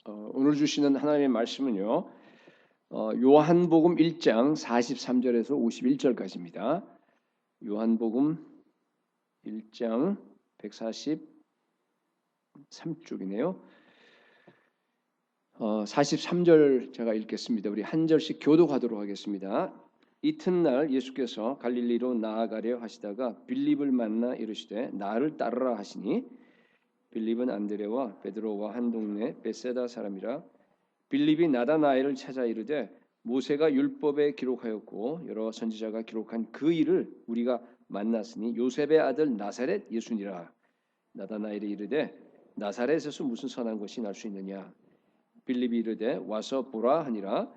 오늘 주시는 하나님의 말씀은요. 요한복음 1장 43절에서 51절까지입니다. 요한복음 1장 143쪽이네요. 43절 제가 읽겠습니다. 우리 한 절씩 교독하도록 하겠습니다. 이튿날 예수께서 갈릴리로 나아가려 하시다가 빌립을 만나 이르시되 나를 따르라 하시니 빌립은 안드레와 베드로와 한 동네 베세다 사람이라. 빌립이 나다나엘을 찾아 이르되 모세가 율법에 기록하였고 여러 선지자가 기록한 그 일을 우리가 만났으니 요셉의 아들 나사렛 예수니라. 나다나엘이 이르되 나사렛에서 무슨 선한 것이 날 수 있느냐. 빌립이 이르되 와서 보라 하니라.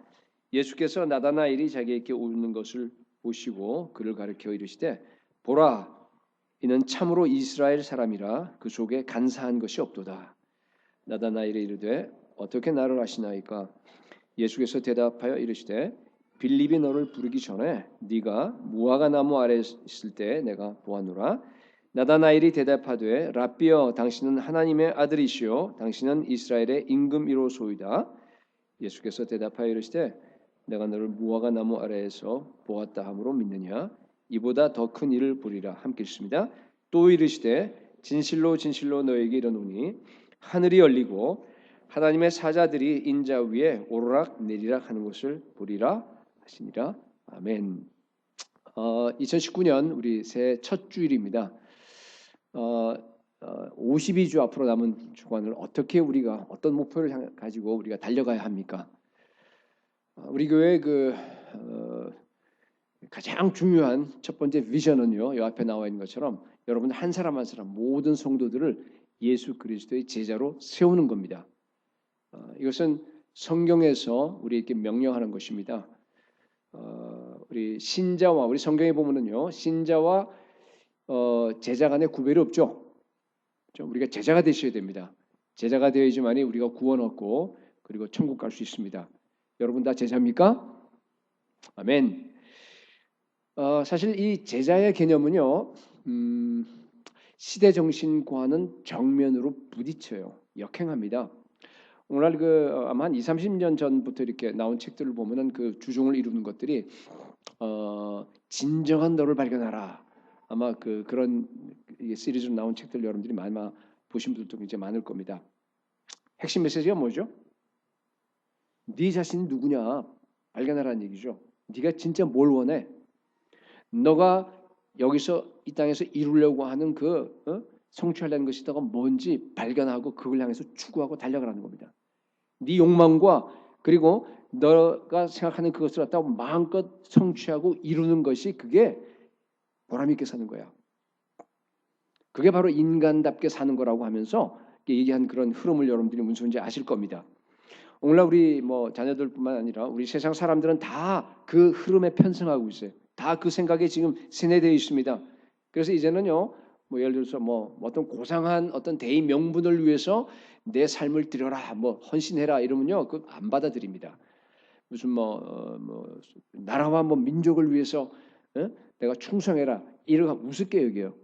예수께서 나다나엘이 자기에게 오는 것을 보시고 그를 가리켜 이르시되 보라 이는 참으로 이스라엘 사람이라 그 속에 간사한 것이 없도다. 나다나엘이 이르되 어떻게 나를 아시나이까. 예수께서 대답하여 이르시되 빌립이 너를 부르기 전에 네가 무화과 나무 아래 있을 때 내가 보았노라. 나다나엘이 대답하되 랍비여 당신은 하나님의 아들이시요 당신은 이스라엘의 임금이로소이다. 예수께서 대답하여 이르시되 내가 너를 무화과 나무 아래에서 보았다 함으로 믿느냐. 이보다 더 큰 일을 보리라. 함께 읽습니다. 또 이르시되 진실로 진실로 너에게 이르노니 하늘이 열리고 하나님의 사자들이 인자 위에 오르락 내리락 하는 것을 보리라 하시니라. 아멘. 2019년 우리 새해 첫 주일입니다. 52주 앞으로 남은 주간을 어떻게 우리가 어떤 목표를 가지고 우리가 달려가야 합니까? 우리 교회 가장 중요한 첫 번째 비전은요. 이 앞에 나와 있는 것처럼 여러분 한 사람 한 사람 모든 성도들을 예수 그리스도의 제자로 세우는 겁니다. 이것은 성경에서 우리에게 명령하는 것입니다. 우리 신자와 우리 성경에 보면은요. 신자와 제자 간의 구별이 없죠. 우리가 제자가 되셔야 됩니다. 제자가 되어야지만이 우리가 구원 얻고 그리고 천국 갈 수 있습니다. 여러분 다 제자입니까? 아멘. 사실 이 제자의 개념은요. 시대 정신과는 정면으로 부딪혀요. 역행합니다. 오늘날 아마 한 20-30년 전부터 이렇게 나온 책들을 보면은 그 주종을 이루는 것들이 진정한 너를 발견하라. 아마 그런 시리즈로 나온 책들 여러분들이 아마 보신 분들도 굉장히 많을 겁니다. 핵심 메시지가 뭐죠? 네 자신이 누구냐 발견하라는 얘기죠. 네가 진짜 뭘 원해? 너가 여기서 이 땅에서 이루려고 하는 성취하려는 것이 뭔지 발견하고 그걸 향해서 추구하고 달려가라는 겁니다. 네 욕망과 그리고 너가 생각하는 그것을 갖다가 마음껏 성취하고 이루는 것이 그게 보람 있게 사는 거야. 그게 바로 인간답게 사는 거라고 하면서 얘기한 그런 흐름을 여러분들이 무슨 소리인지 아실 겁니다. 오늘날 우리 자녀들뿐만 아니라 우리 세상 사람들은 다 그 흐름에 편승하고 있어요. 다 그 생각에 지금 세뇌되어 있습니다. 그래서 이제는요, 예를 들어서 어떤 고상한 어떤 대의 명분을 위해서 내 삶을 드려라, 헌신해라 이러면요, 그 안 받아들입니다. 무슨 나라와 민족을 위해서 내가 충성해라 이러고 우습게 여겨요.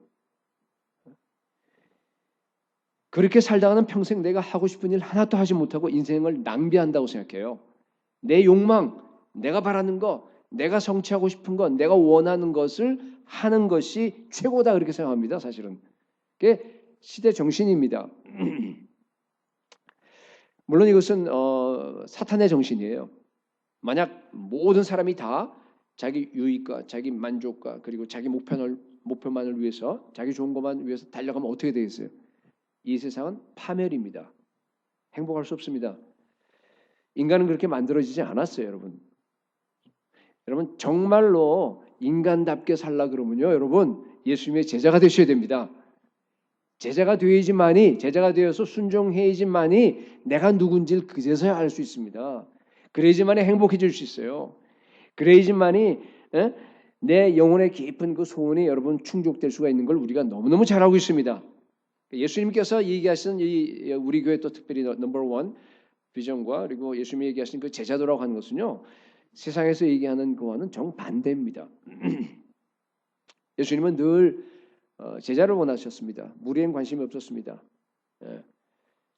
그렇게 살다가는 평생 내가 하고 싶은 일 하나도 하지 못하고 인생을 낭비한다고 생각해요. 내 욕망, 내가 바라는 거, 내가 성취하고 싶은 것, 내가 원하는 것을 하는 것이 최고다 그렇게 생각합니다. 사실은 그게 시대 정신입니다. 물론 이것은 사탄의 정신이에요. 만약 모든 사람이 다 자기 유익과 자기 만족과 그리고 자기 목표만을 위해서 자기 좋은 것만 위해서 달려가면 어떻게 되겠어요? 이 세상은 파멸입니다. 행복할 수 없습니다. 인간은 그렇게 만들어지지 않았어요, 여러분. 여러분 정말로 인간답게 살라 그러면요, 여러분 예수님의 제자가 되셔야 됩니다. 제자가 되어서 순종해야지만이 내가 누군지를 그제서야 알 수 있습니다. 그래야지만이 행복해질 수 있어요. 그래야지만이 내 영혼의 깊은 그 소원이 여러분 충족될 수가 있는 걸 우리가 너무너무 잘 알고 있습니다. 예수님께서 얘기하시는 우리 교회 또 특별히 넘버 원 비전과 그리고 예수님이 얘기하신 그 제자도라고 하는 것은요, 세상에서 얘기하는 그와는 정반대입니다. 예수님은 늘 제자를 원하셨습니다. 무리엔 관심이 없었습니다.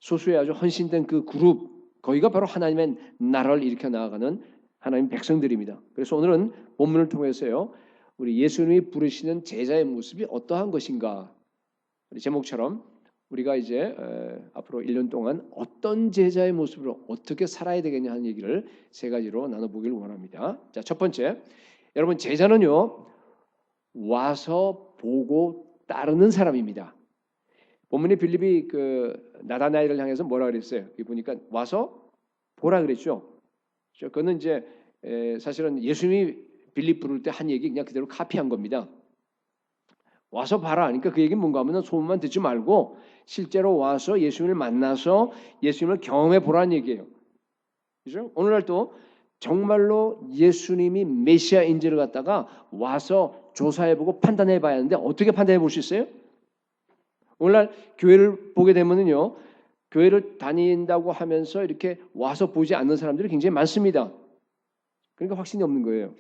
소수의 아주 헌신된 그 그룹, 거기가 바로 하나님의 나라를 일으켜 나아가는 하나님 백성들입니다. 그래서 오늘은 본문을 통해서요, 우리 예수님이 부르시는 제자의 모습이 어떠한 것인가, 우리 제목처럼 우리가 이제 앞으로 1년 동안 어떤 제자의 모습으로 어떻게 살아야 되겠냐 하는 얘기를 세 가지로 나눠보길 원합니다. 자, 첫 번째, 여러분 제자는요 와서 보고 따르는 사람입니다. 본문에 빌립이 그 나다나엘을 향해서 뭐라 그랬어요? 여기 보니까 와서 보라 그랬죠. 그거는 이제 사실은 예수님이 빌립 부를 때 한 얘기 그냥 그대로 카피한 겁니다. 와서 봐라. 그러니까 그 얘기는 뭔가 하면 소문만 듣지 말고 실제로 와서 예수님을 만나서 예수님을 경험해 보라는 얘기예요. 그죠? 오늘날 또 정말로 예수님이 메시아인지를 갖다가 와서 조사해보고 판단해봐야 하는데 어떻게 판단해 볼 수 있어요? 오늘날 교회를 보게 되면은요, 교회를 다닌다고 하면서 이렇게 와서 보지 않는 사람들이 굉장히 많습니다. 그러니까 확신이 없는 거예요.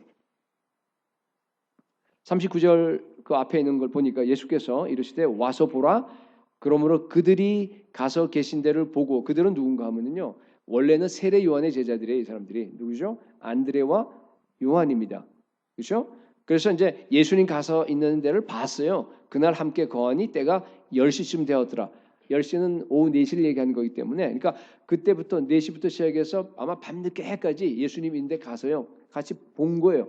39절 그 앞에 있는 걸 보니까 예수께서 이르시되 와서 보라. 그러므로 그들이 가서 계신 데를 보고, 그들은 누군가 하면은요, 원래는 세례 요한의 제자들이에요. 이 사람들이 누구죠? 안드레와 요한입니다. 그렇죠? 그래서 이제 예수님 가서 있는 데를 봤어요. 그날 함께 거하니 때가 10시쯤 되었더라. 10시는 오후 4시를 얘기하는 거기 때문에, 그러니까 그때부터 4시부터 시작해서 아마 밤늦게까지 예수님 있는 데 가서요 같이 본 거예요.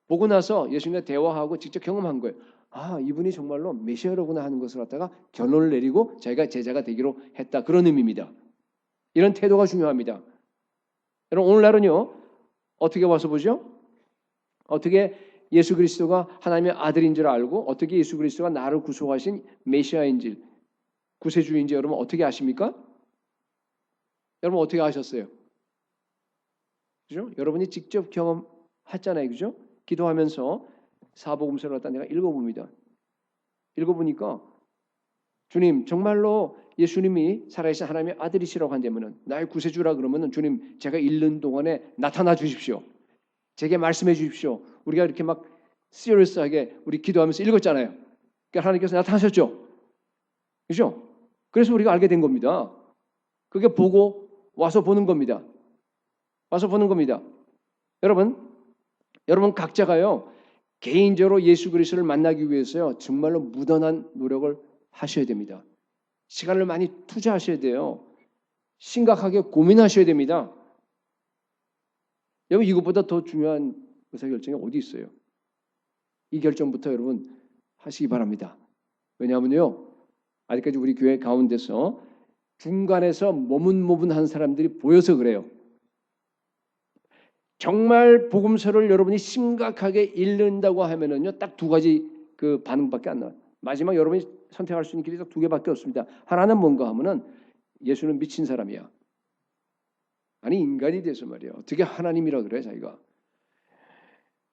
보고 나서 예수님과 대화하고 직접 경험한 거예요. 아, 이분이 정말로 메시아로구나 하는 것을 갖다가 결론을 내리고 자기가 제자가 되기로 했다. 그런 의미입니다. 이런 태도가 중요합니다. 여러분 오늘날은요 어떻게 와서 보죠? 어떻게 예수 그리스도가 하나님의 아들인 줄 알고 어떻게 예수 그리스도가 나를 구속하신 메시아인지 구세주인지 여러분 어떻게 아십니까? 여러분 어떻게 아셨어요? 그죠? 여러분이 직접 경험했잖아요. 그죠? 기도하면서 사복음서를 갖다 내가 읽어봅니다. 읽어보니까 주님 정말로 예수님이 살아계신 하나님의 아들이시라고 한다면은 나의 구세주라 그러면은 주님 제가 읽는 동안에 나타나 주십시오. 제게 말씀해 주십시오. 우리가 이렇게 막 시리어스하게 우리 기도하면서 읽었잖아요. 그러니까 하나님께서 나타나셨죠. 그죠? 그래서 우리가 알게 된 겁니다. 그게 보고 와서 보는 겁니다. 와서 보는 겁니다. 여러분 각자가요 개인적으로 예수 그리스도를 만나기 위해서요 정말로 무던한 노력을 하셔야 됩니다. 시간을 많이 투자하셔야 돼요. 심각하게 고민하셔야 됩니다. 여러분 이것보다 더 중요한 의사결정이 어디 있어요? 이 결정부터 여러분 하시기 바랍니다. 왜냐하면요 아직까지 우리 교회 가운데서 중간에서 머문머문한 사람들이 보여서 그래요. 정말 복음서를 여러분이 심각하게 읽는다고 하면은요 딱 두 가지 그 반응밖에 안 나와요. 마지막 여러분이 선택할 수 있는 길이 딱 두 개밖에 없습니다. 하나는 뭔가 하면은 예수는 미친 사람이야. 아니 인간이 돼서 말이야. 어떻게 하나님이라 그래 자기가?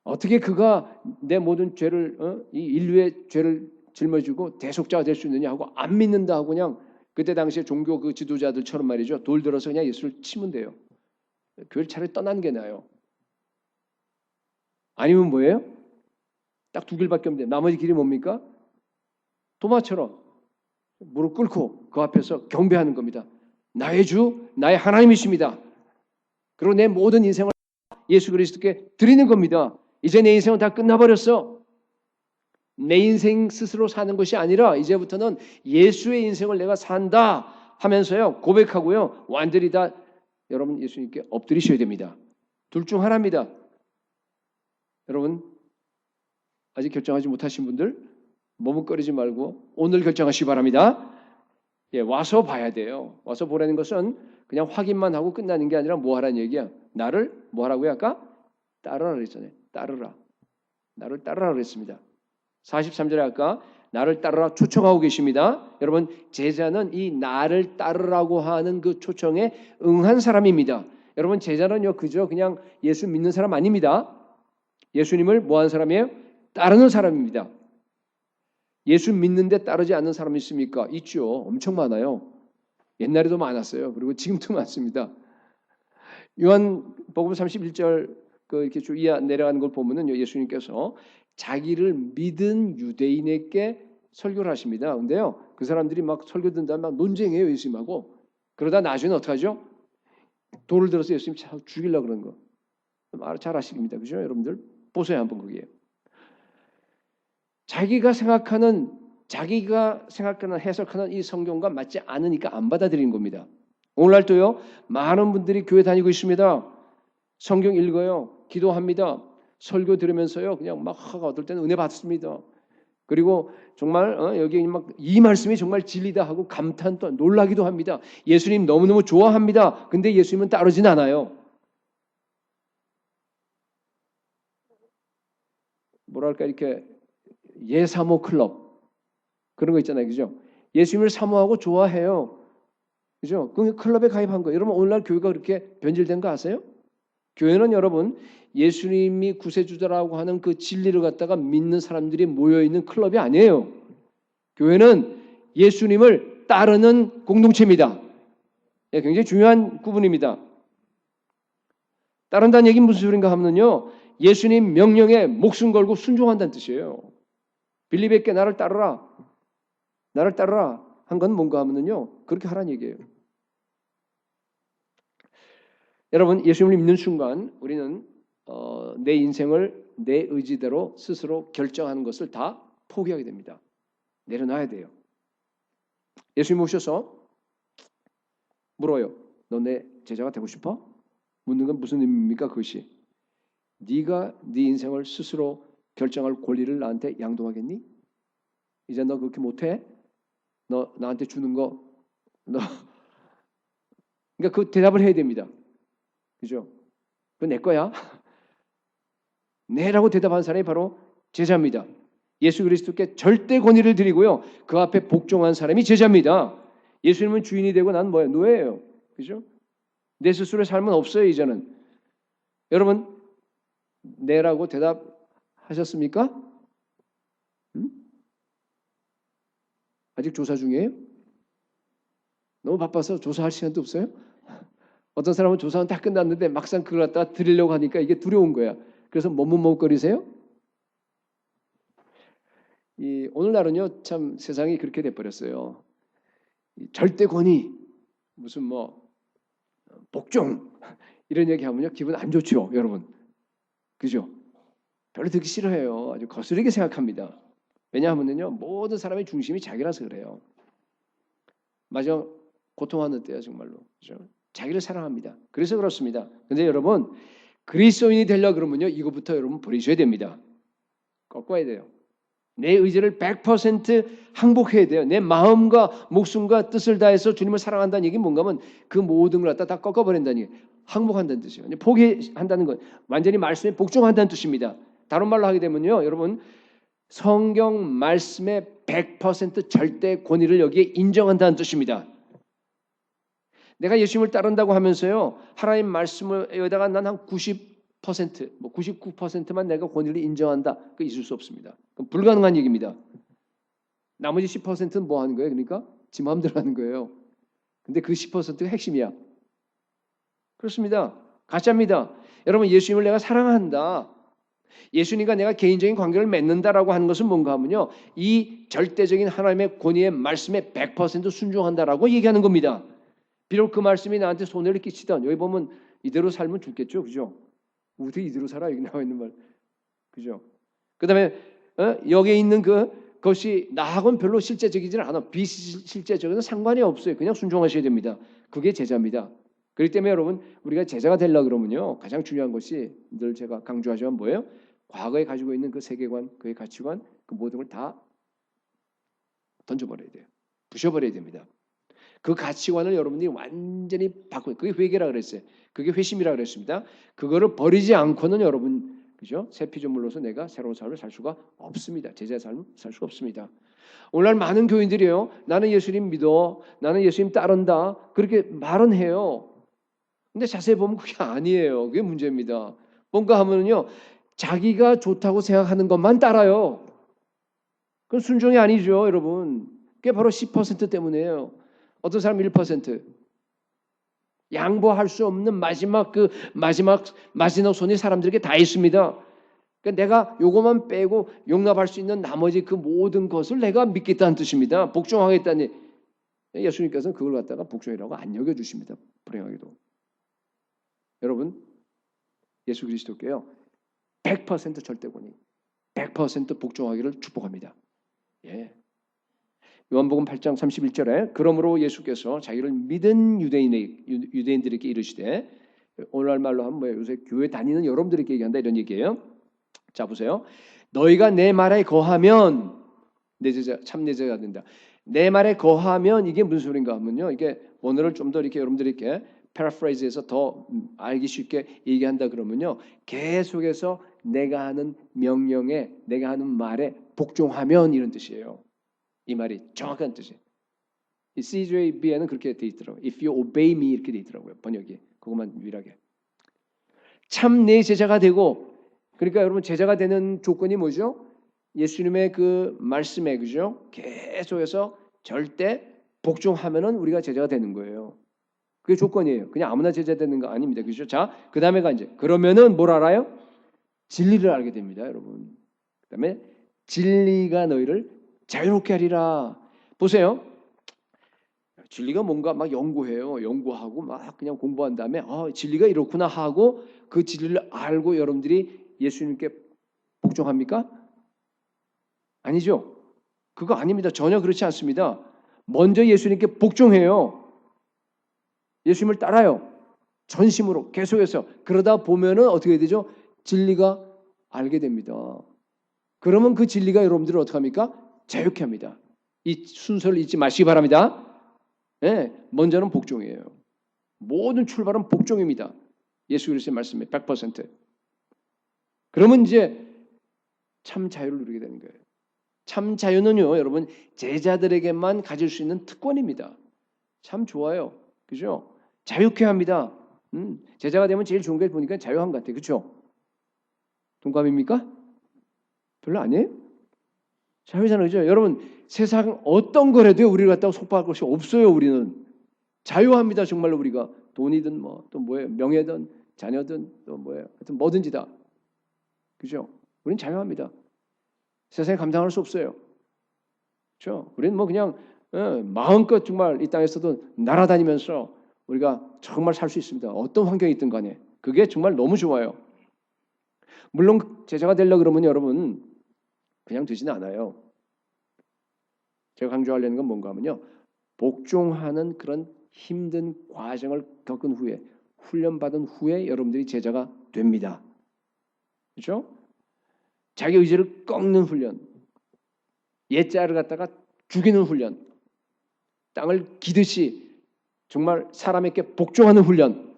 어떻게 그가 내 모든 죄를 이 인류의 죄를 짊어지고 대속자가 될 수 있느냐 하고 안 믿는다 하고 그냥 그때 당시에 종교 그 지도자들처럼 말이죠. 돌 들어서 그냥 예수를 치면 돼요. 교회를 차라리 떠나는 게 나아요. 아니면 뭐예요? 딱 두 길밖에 없는데 나머지 길이 뭡니까? 도마처럼 무릎 꿇고 그 앞에서 경배하는 겁니다. 나의 주, 나의 하나님이십니다. 그리고 내 모든 인생을 예수 그리스도께 드리는 겁니다. 이제 내 인생은 다 끝나버렸어. 내 인생 스스로 사는 것이 아니라 이제부터는 예수의 인생을 내가 산다 하면서요 고백하고요 완전히 다 여러분 예수님께 엎드리셔야 됩니다. 둘 중 하나입니다. 여러분 아직 결정하지 못하신 분들 머뭇거리지 말고 오늘 결정하시기 바랍니다. 예, 와서 봐야 돼요. 와서 보라는 것은 그냥 확인만 하고 끝나는 게 아니라 뭐 하라는 얘기야. 나를 뭐 하라고요? 아까 따르라 그랬잖아요. 따르라. 나를 따르라 그랬습니다. 43절에 아까 나를 따르라 초청하고 계십니다. 여러분 제자는 이 나를 따르라고 하는 그 초청에 응한 사람입니다. 여러분 제자는요 그저 그냥 예수 믿는 사람 아닙니다. 예수님을 뭐 하는 사람이에요? 따르는 사람입니다. 예수 믿는데 따르지 않는 사람이 있습니까? 있죠. 엄청 많아요. 옛날에도 많았어요. 그리고 지금도 많습니다. 요한복음 31절 그 이렇게 쭉 이하 내려가는 걸 보면은 예수님께서 자기를 믿은 유대인에게 설교를 하십니다. 근데요, 그 사람들이 막 설교 듣는다 막 논쟁해요 예수님하고. 그러다 나중에 어떡하죠? 돌을 들어서 예수님 죽이려고 그런 거. 잘 아십니다. 그죠? 여러분들 보세요 한번 거기에. 자기가 생각하는 해석하는 이 성경과 맞지 않으니까 안 받아들이는 겁니다. 오늘날도요. 많은 분들이 교회 다니고 있습니다. 성경 읽어요. 기도합니다. 설교 들으면서요. 그냥 막 어떨 때는 은혜 받습니다. 그리고 정말 여기 막 이 말씀이 정말 진리다 하고 감탄도 놀라기도 합니다. 예수님 너무너무 좋아합니다. 근데 예수님은 따르진 않아요. 뭐랄까 이렇게 예사모 클럽 그런 거 있잖아요. 그죠? 예수님을 사모하고 좋아해요. 그죠? 그 클럽에 가입한 거예요. 여러분 오늘날 교회가 그렇게 변질된 거 아세요? 교회는 여러분 예수님이 구세주자라고 하는 그 진리를 갖다가 믿는 사람들이 모여있는 클럽이 아니에요. 교회는 예수님을 따르는 공동체입니다. 네, 굉장히 중요한 구분입니다. 따른다는 얘기는 무슨 소린가 하면요. 예수님 명령에 목숨 걸고 순종한다는 뜻이에요. 빌립에게 나를 따르라. 나를 따르라 한 건 뭔가 하면요. 그렇게 하라는 얘기예요. 여러분 예수님을 믿는 순간 우리는 내 인생을 내 의지대로 스스로 결정하는 것을 다 포기하게 됩니다. 내려놔야 돼요. 예수님 오셔서 물어요. 너 내 제자가 되고 싶어? 묻는 건 무슨 의미입니까? 그것이 네가 네 인생을 스스로 결정할 권리를 나한테 양도하겠니? 이제 너 그렇게 못해? 너 나한테 주는 거 너 그러니까 그 대답을 해야 됩니다. 그죠? 그거 내 거야? 네라고 대답한 사람이 바로 제자입니다. 예수 그리스도께 절대 권위를 드리고요. 그 앞에 복종한 사람이 제자입니다. 예수님은 주인이 되고 난 뭐예요? 노예예요. 그죠? 내 스스로의 삶은 없어요. 이제는. 여러분 네라고 대답하셨습니까? 아직 조사 중이에요? 너무 바빠서 조사할 시간도 없어요? 어떤 사람은 조사는 다 끝났는데 막상 그걸 갖다가 드리려고 하니까 이게 두려운 거야. 그래서 머뭇머뭇거리세요? 오늘날은요 참 세상이 그렇게 돼버렸어요. 절대 권위 무슨 복종 이런 얘기하면요 기분 안 좋죠, 여러분. 그죠? 별로 듣기 싫어해요. 아주 거스르게 생각합니다. 왜냐하면요 모든 사람의 중심이 자기라서 그래요. 맞아, 고통하는 때야 정말로. 그죠? 자기를 사랑합니다. 그래서 그렇습니다. 근데 여러분 그리스도인이 되려 그러면요 이거부터 여러분 버리셔야 됩니다. 꺾어야 돼요. 내 의지를 100% 항복해야 돼요. 내 마음과 목숨과 뜻을 다해서 주님을 사랑한다는 얘기는 뭔가 하면 그 모든 걸 다 꺾어버린다는 얘기. 항복한다는 뜻이에요. 포기한다는 건 완전히 말씀에 복종한다는 뜻입니다. 다른 말로 하게 되면요. 여러분 성경 말씀의 100% 절대 권위를 여기에 인정한다는 뜻입니다. 내가 예수님을 따른다고 하면서요. 하나님 말씀을 여기다가 난 한 90%, 99%만 내가 권위를 인정한다. 그 있을 수 없습니다. 그럼 불가능한 얘기입니다. 나머지 10%는 뭐 하는 거예요? 그러니까 지 마음대로 하는 거예요. 근데 그 10%가 핵심이야. 그렇습니다. 가짜입니다. 여러분 예수님을 내가 사랑한다. 예수님과 내가 개인적인 관계를 맺는다라고 하는 것은 뭔가 하면요. 이 절대적인 하나님의 권위의 말씀에 100% 순종한다라고 얘기하는 겁니다. 비록 그 말씀이 나한테 손해를 끼치던 여기 보면 이대로 살면 죽겠죠. 그죠? 어떻게 이대로 살아? 여기 나와 있는 말. 그죠? 그 다음에 여기에 있는 그것이 나하고는 별로 실제적이지는 않아. 비실제적인 상관이 없어요. 그냥 순종하셔야 됩니다. 그게 제자입니다. 그렇기 때문에 여러분 우리가 제자가 되려고 그러면요. 가장 중요한 것이 늘 제가 강조하지만 뭐예요? 과거에 가지고 있는 그 세계관, 그의 가치관, 그 모든 걸 다 던져버려야 돼요. 부셔버려야 됩니다. 그 가치관을 여러분들이 완전히 바꿔요. 그게 회개라 그랬어요. 그게 회심이라 그랬습니다. 그거를 버리지 않고는 여러분 그죠? 새 피조물로서 내가 새로운 삶을 살 수가 없습니다. 제자의 삶을 살 수가 없습니다. 오늘날 많은 교인들이요. 나는 예수님 믿어. 나는 예수님 따른다. 그렇게 말은 해요. 근데 자세히 보면 그게 아니에요. 그게 문제입니다. 뭔가 하면은요. 자기가 좋다고 생각하는 것만 따라요. 그건 순종이 아니죠, 여러분. 그게 바로 10% 때문이에요. 어떤 사람 1%. 양보할 수 없는 마지막 마지노선이 사람들에게 다 있습니다. 그러니까 내가 요것만 빼고 용납할 수 있는 나머지 그 모든 것을 내가 믿겠다는 뜻입니다. 복종하겠다니. 예수님께서는 그걸 갖다가 복종이라고 안 여겨주십니다. 불행하게도. 여러분 예수 그리스도께요 100% 절대권이 100% 복종하기를 축복합니다. 예. 요한복음 8장 31절에 그러므로 예수께서 자기를 믿은 유대인들에게 이르시되 오늘날 말로 하면 뭐예요? 요새 교회 다니는 여러분들에게 얘기한다 이런 얘기예요. 자 보세요. 너희가 내 말에 거하면 내 제자 참 내 제자가 된다. 내 말에 거하면 이게 무슨 소린가 하면요. 이게 오늘을 좀 더 이렇게 여러분들에게 패러프레이즈해서 더 알기 쉽게 얘기한다 그러면요. 계속해서 내가 하는 명령에 내가 하는 말에 복종하면 이런 뜻이에요. 이 말이 정확한 뜻이에요. 이 CJB에는 그렇게 돼 있더라고요. If you obey me 이렇게 돼 있더라고요. 번역이. 그것만 유일하게. 참 내 제자가 되고 그러니까 여러분 제자가 되는 조건이 뭐죠? 예수님의 그 말씀에 그죠? 계속해서 절대 복종하면은 우리가 제자가 되는 거예요. 그게 조건이에요. 그냥 아무나 제자 되는 거 아닙니다. 그죠? 자, 그다음에가 이제 그러면은 뭘 알아요? 진리를 알게 됩니다, 여러분. 그다음에 진리가 너희를 자유롭게 하리라. 보세요. 진리가 뭔가 막 연구해요. 연구하고 막 그냥 공부한 다음에 진리가 이렇구나 하고 그 진리를 알고 여러분들이 예수님께 복종합니까? 아니죠. 그거 아닙니다. 전혀 그렇지 않습니다. 먼저 예수님께 복종해요. 예수님을 따라요. 전심으로 계속해서. 그러다 보면은 어떻게 되죠? 진리가 알게 됩니다. 그러면 그 진리가 여러분들을 어떻게 합니까? 자유케 합니다. 이 순서를 잊지 마시기 바랍니다. 네, 먼저는 복종이에요. 모든 출발은 복종입니다. 예수 그리스도의 말씀에 100%. 그러면 이제 참 자유를 누리게 되는 거예요. 참 자유는요, 여러분 제자들에게만 가질 수 있는 특권입니다. 참 좋아요, 그죠? 자유케 합니다. 제자가 되면 제일 좋은 게 보니까 자유한 것 같아요, 그죠? 동감입니까? 별로 아니에요? 자유잖아요, 그죠? 여러분 세상 어떤 거라도요 우리를 갖다가 속박할 것이 없어요. 우리는 자유합니다, 정말로 우리가 돈이든 뭐 또 뭐예요, 명예든 자녀든 또 뭐예요, 하여튼 뭐든지 다, 그죠? 우리는 자유합니다. 세상에 감당할 수 없어요. 그렇죠? 우리는 뭐 그냥 마음껏 정말 이 땅에서도 날아다니면서 우리가 정말 살 수 있습니다. 어떤 환경이 있든 간에. 그게 정말 너무 좋아요. 물론 제자가 되려고 그러면 여러분 그냥 되지는 않아요. 제가 강조하려는 건 뭔가 하면요. 복종하는 그런 힘든 과정을 겪은 후에 훈련받은 후에 여러분들이 제자가 됩니다. 그렇죠? 자기 의지를 꺾는 훈련, 옛자를 갖다가 죽이는 훈련, 땅을 기듯이 정말 사람에게 복종하는 훈련,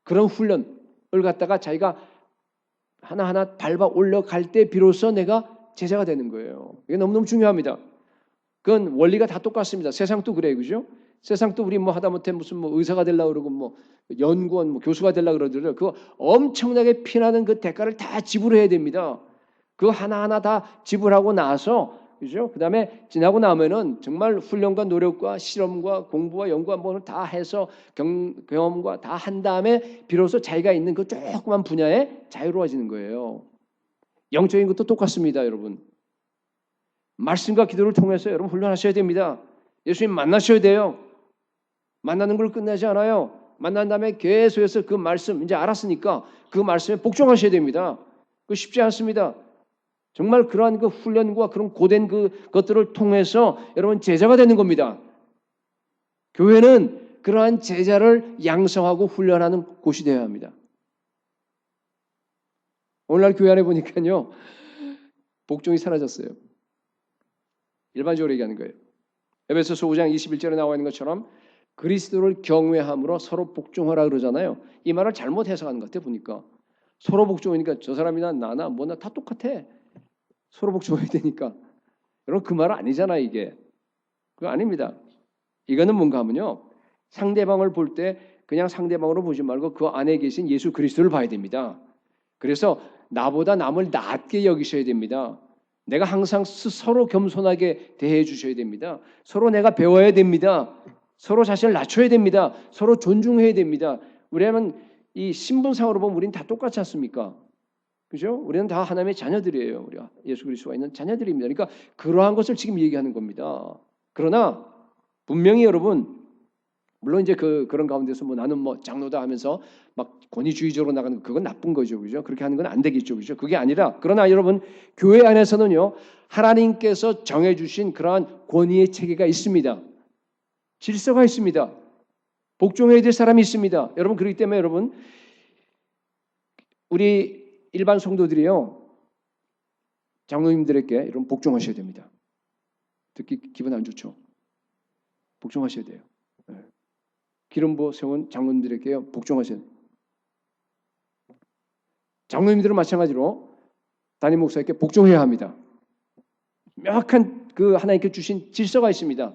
그런 훈련을 갖다가 자기가 하나하나 밟아 올라갈 때 비로소 내가 제자가 되는 거예요. 이게 너무너무 중요합니다. 그건 원리가 다 똑같습니다. 세상도 그래요, 그죠? 세상도 우리 뭐 하다못해 무슨 뭐 의사가 되려고 그러고 뭐 연구원 뭐 교수가 되려고 그러더라도 그거 엄청나게 피나는 그 대가를 다 지불해야 됩니다. 그거 하나하나 다 지불하고 나서 그죠? 그다음에 지나고 나면은 정말 훈련과 노력과 실험과 공부와 연구와 뭐를 다 해서 경험과 다 한 다음에 비로소 자기가 있는 그 조그만 분야에 자유로워지는 거예요. 영적인 것도 똑같습니다, 여러분. 말씀과 기도를 통해서 여러분 훈련하셔야 됩니다. 예수님 만나셔야 돼요. 만나는 걸 끝나지 않아요. 만난 다음에 계속해서 그 말씀 이제 알았으니까 그 말씀에 복종하셔야 됩니다. 그거 쉽지 않습니다. 정말 그러한 그 훈련과 그런 고된 그 것들을 통해서 여러분 제자가 되는 겁니다. 교회는 그러한 제자를 양성하고 훈련하는 곳이 되어야 합니다. 오늘날 교회 안에 보니까요. 복종이 사라졌어요. 일반적으로 얘기하는 거예요. 에베소서 5장 21절에 나와 있는 것처럼 그리스도를 경외함으로 서로 복종하라 그러잖아요. 이 말을 잘못 해석하는 것 같아요. 보니까 서로 복종하니까 저 사람이나 나나 뭐나 다 똑같아. 서로 복종해야 되니까. 여러분 그 말은 아니잖아요. 이게. 그거 아닙니다. 이거는 뭔가 하면요. 상대방을 볼 때 그냥 상대방으로 보지 말고 그 안에 계신 예수 그리스도를 봐야 됩니다. 그래서 나보다 남을 낮게 여기셔야 됩니다. 내가 항상 서로 겸손하게 대해 주셔야 됩니다. 서로 내가 배워야 됩니다. 서로 자신을 낮춰야 됩니다. 서로 존중해야 됩니다. 우리는 이 신분상으로 보면 우리는 다 똑같지 않습니까? 그죠? 우리는 다 하나님의 자녀들이에요. 우리가 예수 그리스도가 있는 자녀들입니다. 그러니까 그러한 것을 지금 얘기하는 겁니다. 그러나 분명히 여러분 물론 이제 그런 가운데서 뭐 나는 뭐 장로다 하면서 막 권위주의적으로 나가는 그건 나쁜 거죠, 그죠? 그렇게 하는 건 안 되겠죠, 그죠? 그게 아니라 그러나 여러분 교회 안에서는요 하나님께서 정해주신 그러한 권위의 체계가 있습니다. 질서가 있습니다. 복종해야 될 사람이 있습니다. 여러분 그렇기 때문에 여러분 우리 일반 성도들이요 장로님들에게 여러분 복종하셔야 됩니다. 듣기 기분 안 좋죠? 복종하셔야 돼요. 네. 기름 부어 세운 장로님들에게 복종하셔야 돼요. 장로님들은 마찬가지로 담임 목사에게 복종해야 합니다. 명확한 그 하나님께 주신 질서가 있습니다.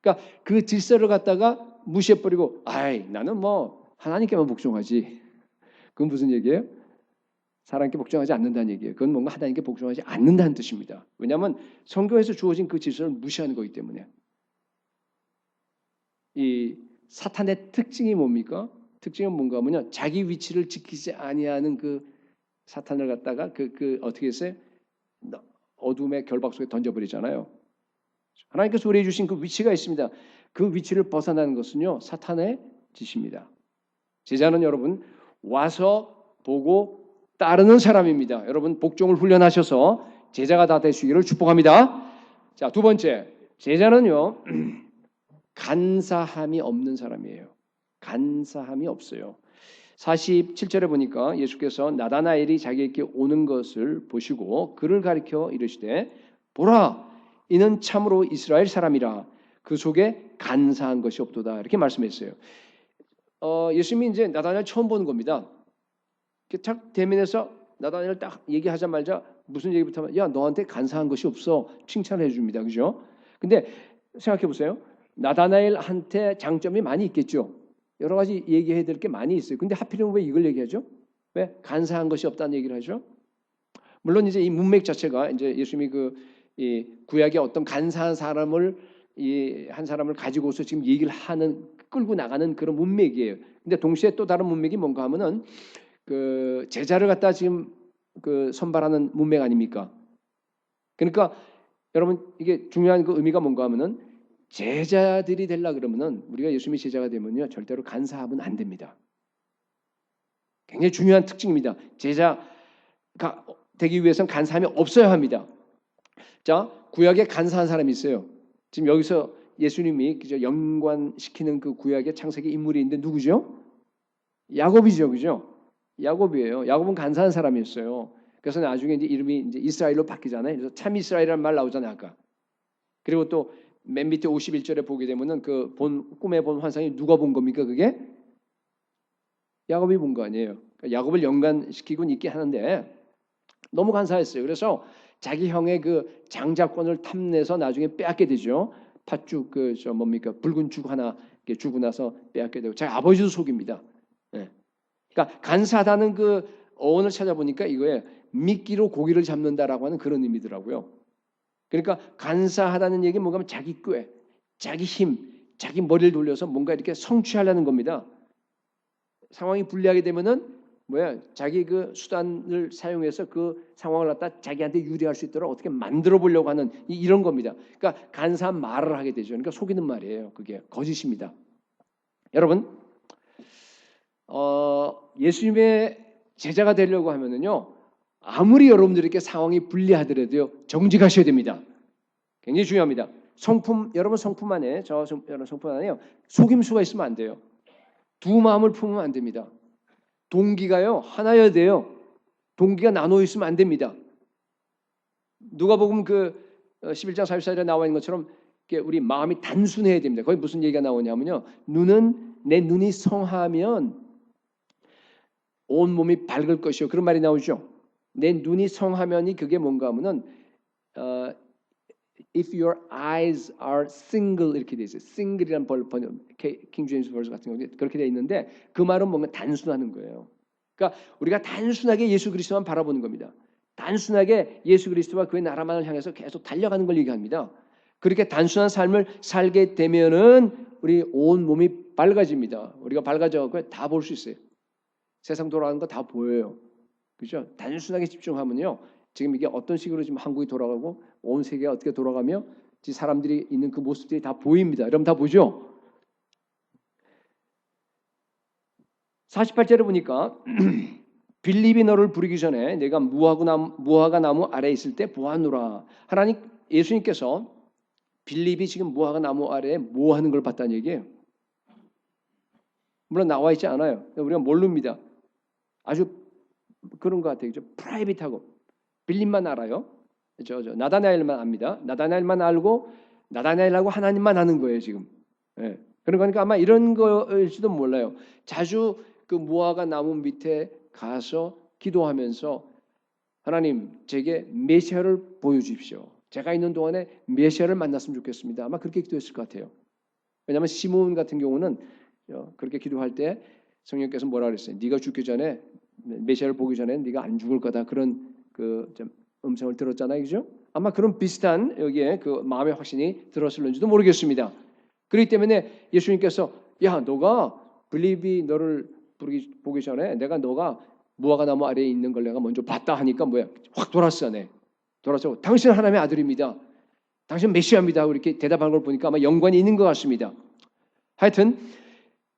그러니까 그 질서를 갖다가 무시해버리고 아이 나는 뭐 하나님께만 복종하지. 그건 무슨 얘기예요? 사람께 복종하지 않는다는 얘기예요. 그건 뭔가 하나님께 복종하지 않는다는 뜻입니다. 왜냐하면 성경에서 주어진 그 질서를 무시하는 거기 때문에. 이 사탄의 특징이 뭡니까? 특징은 뭔가 하면요. 자기 위치를 지키지 아니하는 그 사탄을 갖다가 어떻게 했어요? 어둠의 결박 속에 던져버리잖아요. 하나님께서 우리에게 주신 그 위치가 있습니다. 그 위치를 벗어나는 것은요. 사탄의 짓입니다. 제자는 여러분 와서 보고 따르는 사람입니다. 여러분 복종을 훈련하셔서 제자가 다 되시기를 축복합니다. 자, 두 번째. 제자는요. 간사함이 없는 사람이에요. 간사함이 없어요. 47절에 보니까 예수께서 나다나엘이 자기에게 오는 것을 보시고 그를 가리켜 이르시되 보라 이는 참으로 이스라엘 사람이라 그 속에 간사한 것이 없도다 이렇게 말씀했어요. 예수님이 이제 나다나엘 처음 보는 겁니다. 딱 대면해서 나다나엘 딱 얘기하자마자 무슨 얘기부터 하면 야 너한테 간사한 것이 없어 칭찬해 줍니다. 그죠? 근데 생각해 보세요. 나다나엘한테 장점이 많이 있겠죠. 여러 가지 얘기해야 될 게 많이 있어요. 근데 하필이면 왜 이걸 얘기하죠? 왜 간사한 것이 없다는 얘기를 하죠? 물론 이제 이 문맥 자체가 이제 예수님이 이 구약의 어떤 간사한 사람을 한 사람을 가지고서 지금 얘기를 하는 끌고 나가는 그런 문맥이에요. 근데 동시에 또 다른 문맥이 뭔가 하면은 그 제자를 갖다 지금 선발하는 문맥 아닙니까? 그러니까 여러분 이게 중요한 그 의미가 뭔가 하면은 제자들이 되려 그러면은 우리가 예수님이 제자가 되면요 절대로 간사하면 안 됩니다. 굉장히 중요한 특징입니다. 제자가 되기 위해서는 간사함이 없어야 합니다. 자, 구약에 간사한 사람이 있어요. 지금 여기서 예수님이 연관시키는 그 구약의 창세기 인물이 있는데 누구죠? 야곱이죠, 그죠? 야곱이에요. 야곱은 간사한 사람이었어요. 그래서 나중에 이제 이름이 이제 이스라엘로 바뀌잖아요. 그래서 참 이스라엘이라는 말 나오잖아요, 아까. 그리고 또 맨 밑에 51절에 보게 되면은 그 꿈에 본 환상이 누가 본 겁니까? 그게 야곱이 본 거 아니에요. 그러니까 야곱을 연관시키곤 있긴 하는데 너무 간사했어요. 그래서 자기 형의 그 장자권을 탐내서 나중에 빼앗게 되죠. 팥죽 뭡니까? 붉은 죽 하나 주고 나서 빼앗게 되고 자기 아버지도 속입니다. 네. 그러니까 간사하다는 그 어원을 찾아보니까 이거에 미끼로 고기를 잡는다라고 하는 그런 의미더라고요. 그러니까 간사하다는 얘기는 뭔가 하면 자기 꾀, 자기 힘, 자기 머리를 돌려서 뭔가 이렇게 성취하려는 겁니다. 상황이 불리하게 되면은 자기 그 수단을 사용해서 그 상황을 갖다 자기한테 유리할 수 있도록 어떻게 만들어 보려고 하는 이런 겁니다. 그러니까 간사한 말을 하게 되죠. 그러니까 속이는 말이에요. 그게 거짓입니다. 여러분, 예수님의 제자가 되려고 하면은요. 아무리 여러분들에게 상황이 불리하더라도요. 정직하셔야 됩니다. 굉장히 중요합니다. 여러분 성품 안에 여러분 성품 안에요. 속임수가 있으면 안 돼요. 두 마음을 품으면 안 됩니다. 동기가요. 하나여야 돼요. 동기가 나눠 있으면 안 됩니다. 누가복음 11장 44절에 나와 있는 것처럼 우리 마음이 단순해야 됩니다. 거기 무슨 얘기가 나오냐면요. 내 눈이 성하면 온 몸이 밝을 것이요. 그런 말이 나오죠. 내 눈이 성하면이 그게 뭔가 하면은 if your eyes are single 이렇게 돼 있어요. single이란 킹 제임스 버전 같은 경우에 그렇게 돼 있는데 그 말은 뭔가 단순하는 거예요. 그러니까 우리가 단순하게 예수 그리스도만 바라보는 겁니다. 단순하게 예수 그리스도와 그의 나라만을 향해서 계속 달려가는 걸 얘기합니다. 그렇게 단순한 삶을 살게 되면은 우리 온 몸이 밝아집니다. 우리가 밝아져서 다 볼 수 있어요. 세상 돌아가는 거 다 보여요. 그죠? 단순하게 집중하면요. 지금 이게 어떤 식으로 지금 한국이 돌아가고 온 세계가 어떻게 돌아가며 사람들이 있는 그 모습들이 다 보입니다. 여러분 다 보죠? 48절에 보니까 빌립이 너를 부르기 전에 내가 무화과 나무 아래에 있을 때 보았노라. 하나님 예수님께서 빌립이 지금 무화과 나무 아래에 뭐 하는 걸 봤다는 얘기예요. 물론 나와 있지 않아요. 우리가 모릅니다. 아주 그런 것 같아요. 프라이빗하고 빌립만 알아요. 나다나엘만 압니다. 나다나엘만 알고 나다나엘하고 하나님만 아는 거예요 지금. 예. 그러니까 아마 이런 거일지도 몰라요. 자주 그 무화과 나무 밑에 가서 기도하면서 하나님 제게 메시아를 보여주십시오. 제가 있는 동안에 메시아를 만났으면 좋겠습니다. 아마 그렇게 기도했을 것 같아요. 왜냐하면 시몬 같은 경우는 그렇게 기도할 때 성령께서 뭐라 그랬어요? 네가 죽기 전에 메시아를 보기 전에 네가 안 죽을 거다. 그런 좀 음성을 들었잖아요, 그죠? 아마 그런 비슷한 여기에 그 마음의 확신이 들었을는지도 모르겠습니다. 그렇기 때문에 예수님께서 야, 너가 빌립이 너를 보기 전에 내가 너가 무화과 나무 아래에 있는 걸 내가 먼저 봤다 하니까 뭐야? 확 돌았어, 네. 돌아서 당신은 하나님의 아들입니다. 당신 메시아입니다. 이렇게 대답한 걸 보니까 아마 연관이 있는 것 같습니다. 하여튼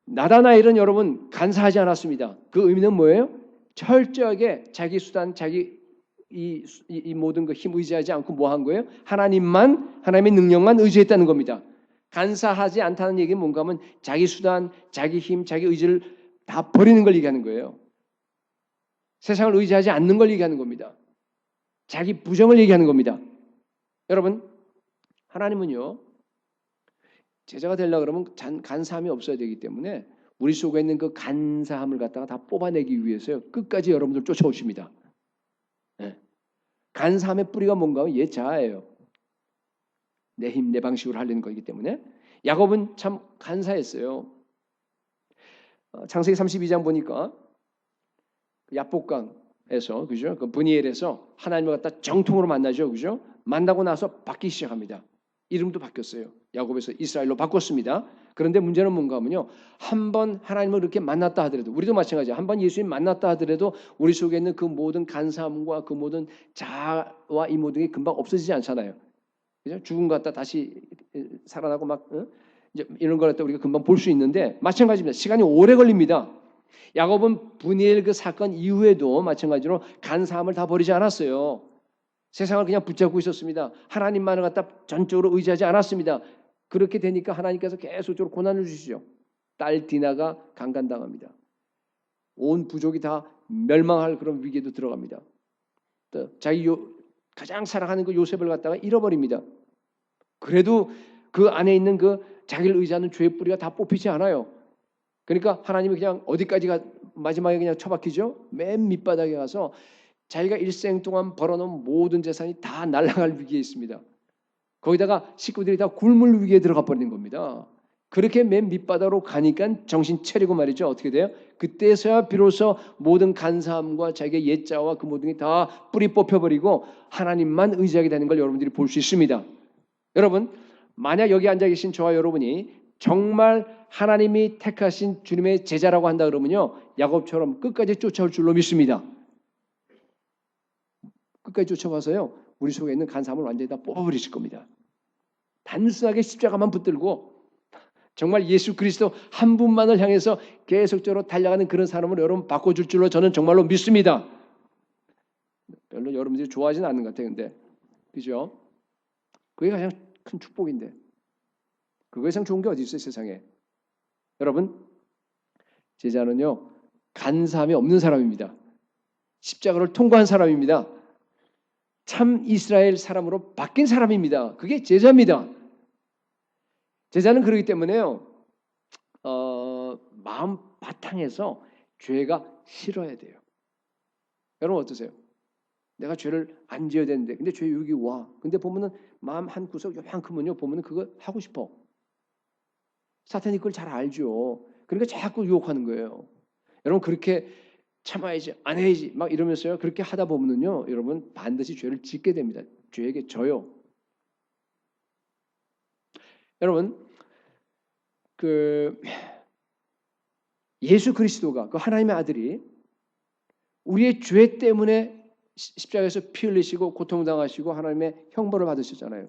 나다나엘은 여러분 간사하지 않았습니다. 그 의미는 뭐예요? 철저하게 자기 수단, 자기 이 모든 거 힘 의지하지 않고 뭐 한 거예요? 하나님의 능력만 의지했다는 겁니다. 간사하지 않다는 얘기는 뭔가 하면 자기 수단, 자기 힘, 자기 의지를 다 버리는 걸 얘기하는 거예요. 세상을 의지하지 않는 걸 얘기하는 겁니다. 자기 부정을 얘기하는 겁니다. 여러분, 하나님은요, 제자가 되려고 그러면 간사함이 없어야 되기 때문에 우리 속에 있는 그 간사함을 갖다가 다 뽑아내기 위해서요, 끝까지 여러분들 쫓아오십니다. 네. 간사함의 뿌리가 뭔가 하면 옛 자아예요. 내 힘, 내 방식으로 하려는 거기 때문에. 야곱은 참 간사했어요. 창세기 32장 보니까 야복강에서 그죠? 그 브니엘에서 하나님을 갖다 정통으로 만나죠, 그죠? 만나고 나서 바뀌기 시작합니다. 이름도 바뀌었어요. 야곱에서 이스라엘로 바꿨습니다. 그런데 문제는 뭔가 하면요, 한 번 하나님을 그렇게 만났다 하더라도, 우리도 마찬가지예요. 한 번 예수님 만났다 하더라도 우리 속에 있는 그 모든 간사함과 그 모든 자아와 이 모든 게 금방 없어지지 않잖아요. 그죠? 죽은 것 같다 다시 살아나고 막 이제 이런 걸 갖다 우리가 금방 볼 수 있는데 마찬가지입니다. 시간이 오래 걸립니다. 야곱은 브니엘 그 사건 이후에도 마찬가지로 간사함을 다 버리지 않았어요. 세상을 그냥 붙잡고 있었습니다. 하나님만을 갖다 전적으로 의지하지 않았습니다. 그렇게 되니까 하나님께서 계속적으로 고난을 주시죠. 딸 디나가 강간당합니다. 온 부족이 다 멸망할 그런 위기에도 들어갑니다. 또 자기 가장 사랑하는 그 요셉을 갖다가 잃어버립니다. 그래도 그 안에 있는 그 자기를 의지하는 죄의 뿌리가 다 뽑히지 않아요. 그러니까 하나님이 그냥 어디까지가 마지막에 그냥 처박히죠. 맨 밑바닥에 가서 자기가 일생 동안 벌어놓은 모든 재산이 다 날아갈 위기에 있습니다. 거기다가 식구들이 다 굶을 위기에 들어가 버리는 겁니다. 그렇게 맨 밑바닥으로 가니까 정신 차리고 말이죠. 어떻게 돼요? 그때서야 비로소 모든 간사함과 자기의 옛자와 그 모든 게 다 뿌리 뽑혀버리고 하나님만 의지하게 되는 걸 여러분들이 볼 수 있습니다. 여러분, 만약 여기 앉아 계신 저와 여러분이 정말 하나님이 택하신 주님의 제자라고 한다 그러면요, 야곱처럼 끝까지 쫓아올 줄로 믿습니다. 끝까지 쫓아와서요, 우리 속에 있는 간사함을 완전히 다 뽑아버리실 겁니다. 단순하게 십자가만 붙들고 정말 예수 그리스도 한 분만을 향해서 계속적으로 달려가는 그런 사람으로 여러분 바꿔줄 줄로 저는 정말로 믿습니다. 별로 여러분들이 좋아하지는 않는 것 같아요. 근데 그죠? 그게 가장 큰 축복인데 그거 이상 좋은 게 어디 있어요, 세상에. 여러분, 제자는요, 간사함이 없는 사람입니다. 십자가를 통과한 사람입니다. 참 이스라엘 사람으로 바뀐 사람입니다. 그게 제자입니다. 제자는 그렇기 때문에요, 마음 바탕에서 죄가 싫어야 돼요. 여러분 어떠세요? 내가 죄를 안 지어야 되는데, 근데 죄 여기 와. 근데 보면은 마음 한 구석 요만큼은요, 보면은 그거 하고 싶어. 사탄이 그걸 잘 알죠. 그러니까 자꾸 유혹하는 거예요. 여러분 그렇게 참아야지, 안 해야지 막 이러면서요, 그렇게 하다 보면은요, 여러분 반드시 죄를 짓게 됩니다. 죄에게 져요. 여러분, 그 예수 그리스도가 그 하나님의 아들이 우리의 죄 때문에 십자가에서 피 흘리시고 고통당하시고 하나님의 형벌을 받으셨잖아요.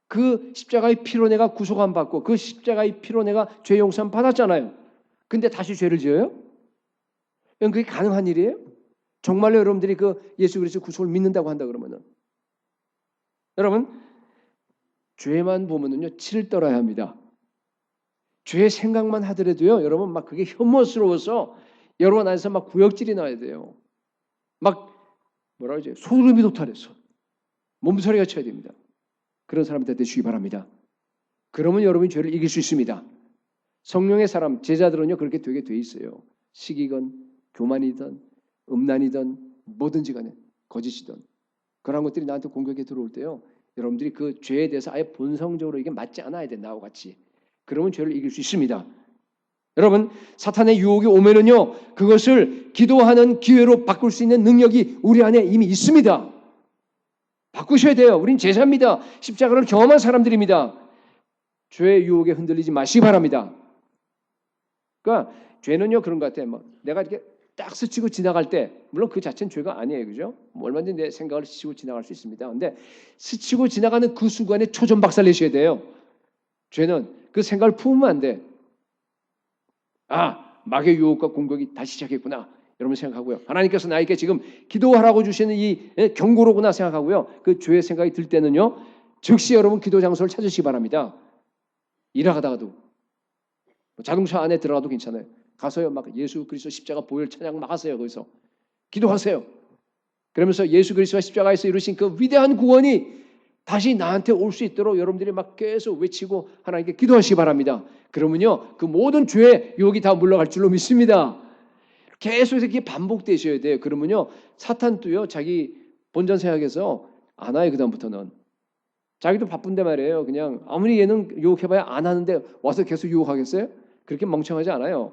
그 십자가의 피로 내가 구속함 받고 그 십자가의 피로 내가 죄 용서함 받았잖아요. 근데 다시 죄를 지어요? 그게 가능한 일이에요? 정말로 여러분들이 그 예수 그리스도 구속을 믿는다고 한다 그러면은 여러분 죄만 보면은요 치를 떨어야 합니다. 죄 생각만 하더라도요 여러분 막 그게 혐오스러워서 여러분 안에서 막 구역질이 나야 돼요. 막 뭐라 그러지? 소름이 돋아내서 몸서리가 쳐야 됩니다. 그런 사람한테 되시기 바랍니다. 그러면 여러분이 죄를 이길 수 있습니다. 성령의 사람, 제자들은요 그렇게 되게 돼 있어요. 시기건, 교만이든, 음란이든, 뭐든지 간에 거짓이든 그런 것들이 나한테 공격에 들어올 때요. 여러분들이 그 죄에 대해서 아예 본성적으로 이게 맞지 않아야 돼 나와 같이. 그러면 죄를 이길 수 있습니다. 여러분 사탄의 유혹이 오면은요 그것을 기도하는 기회로 바꿀 수 있는 능력이 우리 안에 이미 있습니다. 바꾸셔야 돼요. 우린 제자입니다. 십자가를 경험한 사람들입니다. 죄의 유혹에 흔들리지 마시기 바랍니다. 그러니까 죄는요 그런 것 같아요. 뭐 내가 이렇게 딱 스치고 지나갈 때 물론 그 자체는 죄가 아니에요, 그죠? 얼마든지 내 생각을 스치고 지나갈 수 있습니다. 근데 스치고 지나가는 그 순간에 초전 박살내셔야 돼요. 죄는 그 생각을 품으면 안 돼. 아, 마귀의 유혹과 공격이 다시 시작했구나. 여러분 생각하고요. 하나님께서 나에게 지금 기도하라고 주시는 이 경고로구나 생각하고요. 그 죄의 생각이 들 때는요. 즉시 여러분 기도 장소를 찾으시기 바랍니다. 일하다가도 자동차 안에 들어가도 괜찮아요. 가서요. 막 예수 그리스도 십자가 보혈 찬양 막 하세요. 거기서 기도하세요. 그러면서 예수 그리스도가 십자가에서 이루신 그 위대한 구원이 다시 나한테 올 수 있도록 여러분들이 막 계속 외치고 하나님께 기도하시기 바랍니다. 그러면요. 그 모든 죄의 유혹이 다 물러갈 줄로 믿습니다. 계속 이렇게 반복되셔야 돼요. 그러면요. 사탄도요. 자기 본전 생각해서 안 와요. 그다음부터는. 자기도 바쁜데 말이에요. 그냥 아무리 얘는 유혹해봐야 안 하는데 와서 계속 유혹하겠어요? 그렇게 멍청하지 않아요.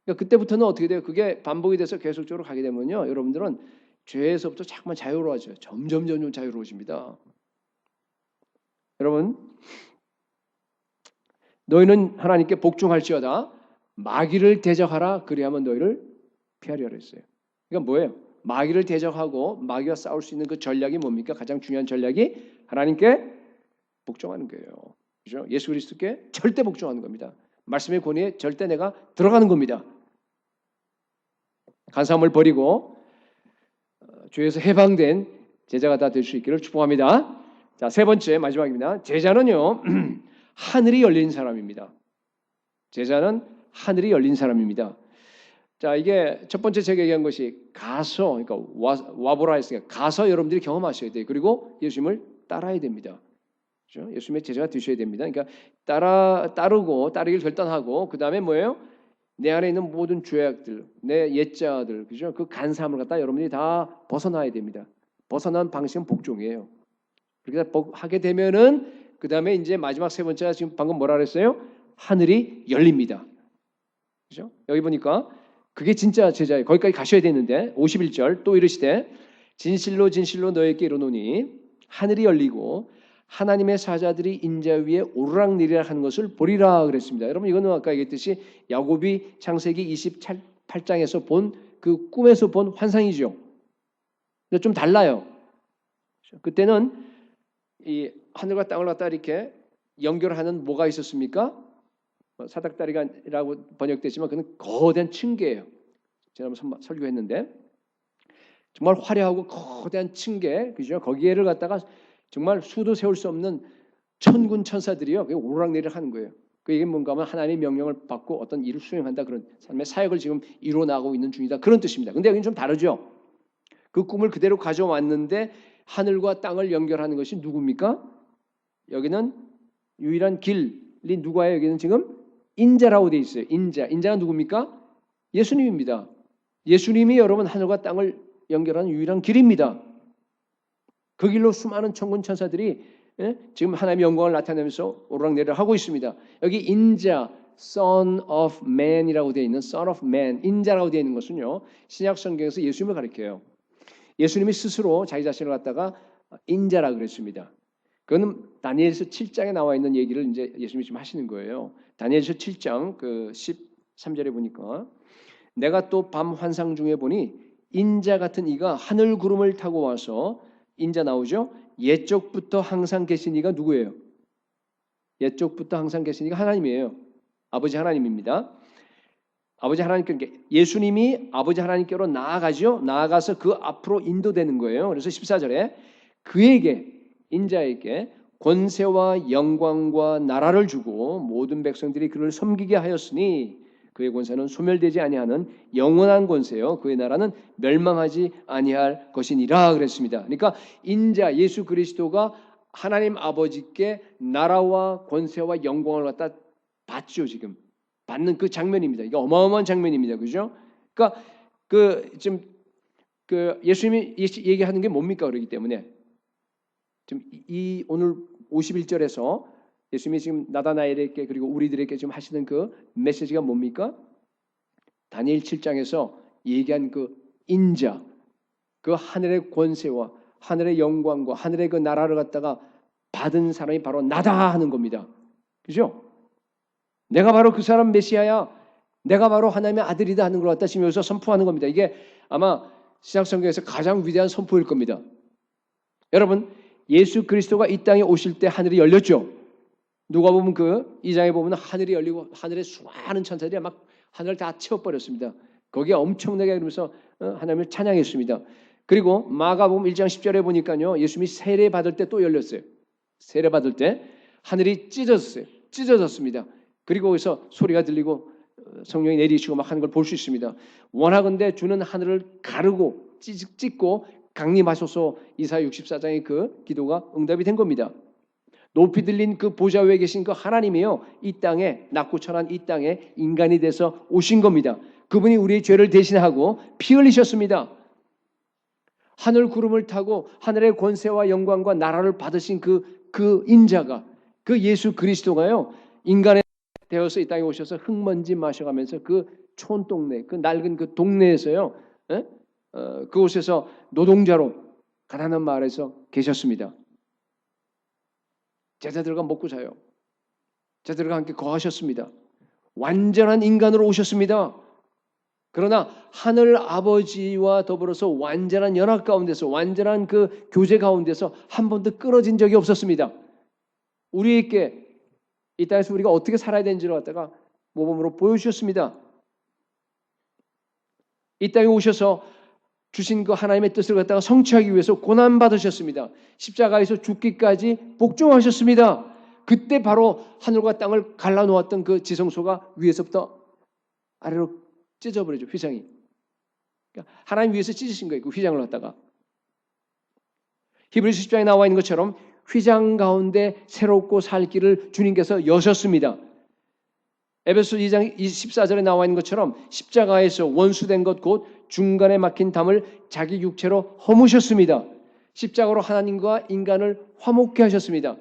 그러니까 그때부터는 어떻게 돼요? 그게 반복이 돼서 계속적으로 가게 되면요. 여러분들은 죄에서부터 자꾸만 자유로워져요. 점점 자유로워집니다. 여러분, 너희는 하나님께 복종할지어다 마귀를 대적하라 그리하면 너희를 피하리라 했어요. 그러니까 뭐예요? 마귀를 대적하고 마귀와 싸울 수 있는 그 전략이 뭡니까? 가장 중요한 전략이 하나님께 복종하는 거예요. 그죠? 예수 그리스도께 절대 복종하는 겁니다. 말씀의 권위에 절대 내가 들어가는 겁니다. 간사함을 버리고 죄에서 해방된 제자가 다 될 수 있기를 축복합니다. 자, 세 번째 마지막입니다. 제자는요. 하늘이 열린 사람입니다. 제자는 하늘이 열린 사람입니다. 자, 이게 첫 번째 제가 얘기한 것이 가서, 그러니까 와보라 했으니까 가서 여러분들이 경험하셔야 돼요. 그리고 예수님을 따라야 됩니다. 그렇죠? 예수님의 제자가 되셔야 됩니다. 그러니까 따르기를 결단하고 그 다음에 뭐예요? 내 안에 있는 모든 죄악들, 내 옛자들, 그죠? 그 간사함을 갖다 여러분들이 다 벗어나야 됩니다. 벗어난 방식은 복종이에요. 그렇게 하게 되면은 그 다음에 이제 마지막 세 번째가 지금 방금 뭐라 그랬어요? 하늘이 열립니다. 그죠? 여기 보니까 그게 진짜 제자예요. 거기까지 가셔야 되는데 51절 또 이르시되 진실로 진실로 너에게 이르노니 하늘이 열리고 하나님의 사자들이 인자 위에 오르락내리락 하는 것을 보리라 그랬습니다. 여러분 이거는 아까 얘기했듯이 야고비 창세기 28장에서 본 그 꿈에서 본 환상이죠. 근데 좀 달라요. 그때는 이 하늘과 땅을 갖다 이렇게 연결하는 뭐가 있었습니까? 사닥다리라고 번역되지만 그는 거대한 층계예요. 제가 한번 설교했는데 정말 화려하고 거대한 층계, 그죠? 거기에를 갖다가 정말 수도 세울 수 없는 천군 천사들이요. 그게 오르락내리락 하는 거예요. 그 이게 뭔가 하면 하나님의 명령을 받고 어떤 일을 수행한다 그런 삶의 사역을 지금 이루어 나가고 있는 중이다 그런 뜻입니다. 근데 여기는 좀 다르죠. 그 꿈을 그대로 가져왔는데 하늘과 땅을 연결하는 것이 누굽니까? 여기는 유일한 길이 누구예요? 여기는 지금 인자라고 돼 있어요. 인자가 누굽니까? 예수님입니다. 예수님이 여러분 하늘과 땅을 연결하는 유일한 길입니다. 그 길로 수많은 천군 천사들이 지금 하나님의 영광을 나타내면서 오르락내리락 하고 있습니다. 여기 인자, Son of Man이라고 되어 있는 Son of Man, 인자라고 되어 있는 것은요. 신약 성경에서 예수님을 가리켜요. 예수님이 스스로 자기 자신을 갖다가 인자라 그랬습니다. 그거는 다니엘서 7장에 나와 있는 얘기를 이제 예수님이 지금 하시는 거예요. 다니엘서 7장 그 13절에 보니까 내가 또 밤 환상 중에 보니 인자 같은 이가 하늘 구름을 타고 와서 인자 나오죠. 옛적부터 항상 계신 이가 누구예요? 옛적부터 항상 계신 이가 하나님이에요. 아버지 하나님입니다. 아버지 하나님께 예수님이 아버지 하나님께로 나아가죠. 나아가서 그 앞으로 인도되는 거예요. 그래서 14절에 그에게 인자에게 권세와 영광과 나라를 주고 모든 백성들이 그를 섬기게 하였으니 그의 권세는 소멸되지 아니하는 영원한 권세요. 그의 나라는 멸망하지 아니할 것이니라 그랬습니다. 그러니까 인자 예수 그리스도가 하나님 아버지께 나라와 권세와 영광을 갖다 받죠. 지금 받는 그 장면입니다. 이게 어마어마한 장면입니다. 그죠? 그러니까 지금 예수님이 얘기하는 게 뭡니까? 그러기 때문에 지금 이 오늘 51절에서 예수님이 지금 나다나엘에게 그리고 우리들에게 지금 하시는 그 메시지가 뭡니까? 다니엘 7장에서 얘기한 그 인자, 그 하늘의 권세와 하늘의 영광과 하늘의 그 나라를 갖다가 받은 사람이 바로 나다 하는 겁니다. 그죠? 내가 바로 그 사람 메시아야. 내가 바로 하나님의 아들이다 하는 걸 갖다 지금 여기서 선포하는 겁니다. 이게 아마 신약성경에서 가장 위대한 선포일 겁니다. 여러분, 예수 그리스도가 이 땅에 오실 때 하늘이 열렸죠. 누가 보면 그 2장에 보면 하늘이 열리고 하늘에 수많은 천사들이 막 하늘을 다 채워버렸습니다. 거기에 엄청나게 그러면서 하나님을 찬양했습니다. 그리고 마가복음 1장 10절에 보니까요. 예수님이 세례 받을 때 또 열렸어요. 세례 받을 때 하늘이 찢어졌어요. 찢어졌습니다. 그리고 거기서 소리가 들리고 성령이 내리시고 막 하는 걸 볼 수 있습니다. 원하건대 주는 하늘을 가르고 찢고 강림하소서 이사야 64장의 그 기도가 응답이 된 겁니다. 높이 들린 그 보좌 위에 계신 그 하나님이요. 이 땅에 낮고 천한 이 땅에 인간이 돼서 오신 겁니다. 그분이 우리의 죄를 대신하고 피 흘리셨습니다. 하늘 구름을 타고 하늘의 권세와 영광과 나라를 받으신 그 인자가 그 예수 그리스도가요. 인간의 되어서 이 땅에 오셔서 흙먼지 마셔가면서 그 촌동네 그 낡은 그 동네에서요. 그곳에서 노동자로 가난한 마을에서 계셨습니다. 제자들과 먹고 자요. 제자들과 함께 거하셨습니다. 완전한 인간으로 오셨습니다. 그러나 하늘 아버지와 더불어서 완전한 연합 가운데서 완전한 그 교제 가운데서 한 번도 끊어진 적이 없었습니다. 우리에게 이 땅에서 우리가 어떻게 살아야 되는지를 갖다가 모범으로 보여주셨습니다. 이 땅에 오셔서 주신 그 하나님의 뜻을 갖다가 성취하기 위해서 고난 받으셨습니다. 십자가에서 죽기까지 복종하셨습니다. 그때 바로 하늘과 땅을 갈라놓았던 그 지성소가 위에서부터 아래로 찢어버리죠. 휘장이. 그러니까 하나님 위에서 찢으신 거예요. 그 휘장을 갖다가. 히브리서 10장에 나와 있는 것처럼 휘장 가운데 새롭고 살 길을 주님께서 여셨습니다. 에베소 2장 14절에 나와 있는 것처럼 십자가에서 원수된 것 곧 중간에 막힌 담을 자기 육체로 허무셨습니다. 십자가로 하나님과 인간을 화목케 하셨습니다.